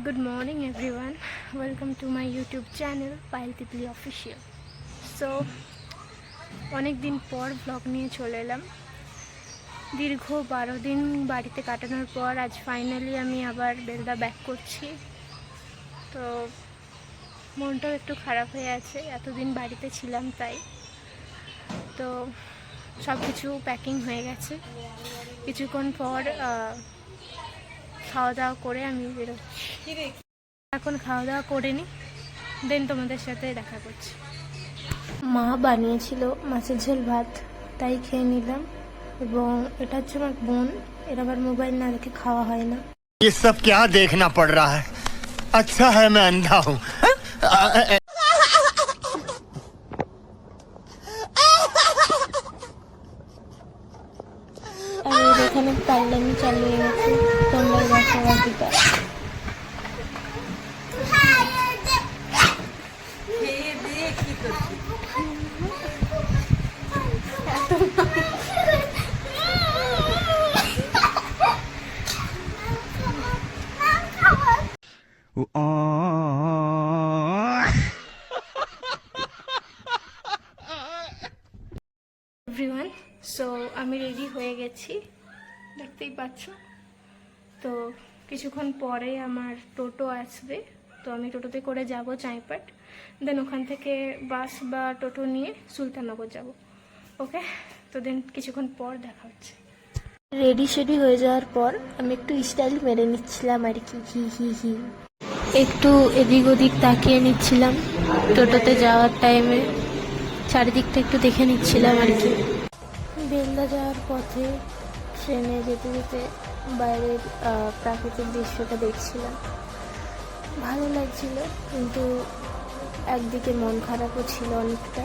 Good morning everyone, welcome to my YouTube channel Payel Titli official. So অনেক দিন পর blog নিয়ে চলে এলাম। দীর্ঘ 12 দিন বাড়িতে কাটানোর পর আজ ফাইনালি আমি আবার বেলদা ব্যাক করছি। তো মনটাও একটু খারাপ হয়ে আছে, এতদিন বাড়িতে ছিলাম তাই। তো সব কিছু প্যাকিং হয়ে গেছে, কিছুক্ষণ পর খাওয়া দাওয়া করে আমি বেরোচ্ছি। এখন খাওয়া দাওয়া করে নিই, দেন তোমাদের সাথে দেখা করছি। মা বানিয়েছিল মাছের ঝোল ভাত, তাই খেয়ে নিলাম। এবং এটা হচ্ছে আমার বোন, এর আবার মোবাইল না রেখে খাওয়া হয় না। ये सब क्या देखना पड़ रहा है? अच्छा है मैं अंधा हूँ। আর এখানে পাল্লামি চালিয়ে গেছে, তোমরা দেখো বাকিটা। এভরিওয়ান, সো আমি রেডি হয়ে গেছি, দেখতেই পাচ্ছ। তো কিছুক্ষণ পরে আমার টোটো আসবে, তো আমি টোটোতে করে যাব চাঁইপাট, দেন ওখান থেকে বাস বা টোটো নিয়ে সুলতাননগর যাব। ওকে, তো দেন কিছুক্ষণ পর দেখা হচ্ছে। রেডি শেডি হয়ে যাওয়ার পর আমি একটু স্টাইল মেরে নিচ্ছিলাম আর কি, হি একটু এদিক ওদিক তাকিয়ে নিচ্ছিলাম টোটোতে যাওয়ার টাইমে, চারিদিকটা একটু দেখে নিচ্ছিলাম আর কি। বেলদা যাওয়ার পথে ট্রেনে যেতে যেতে বাইরের প্রাকৃতিক দৃশ্যটা দেখছিলাম, ভালো লাগছিল, কিন্তু একদিকে মন খারাপও ছিল অনেকটা।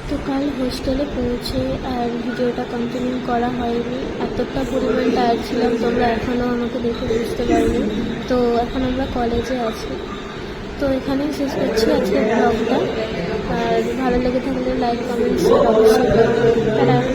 তো কাল হোস্টেলে পৌঁছে আর ভিডিওটা কন্টিনিউ করা হয়নি, এতটা পরিমাণ টায়ার্ড ছিলাম, তোমরা এখনও আমাকে দেখে বুঝতে পারবে। তো এখন আমরা কলেজে আছি, তো এখানেই শেষ করছি আজকের ব্লগটা। আর ভালো লেগে থাকলে লাইক, কমেন্ট, শেয়ার অবশ্যই করবেন।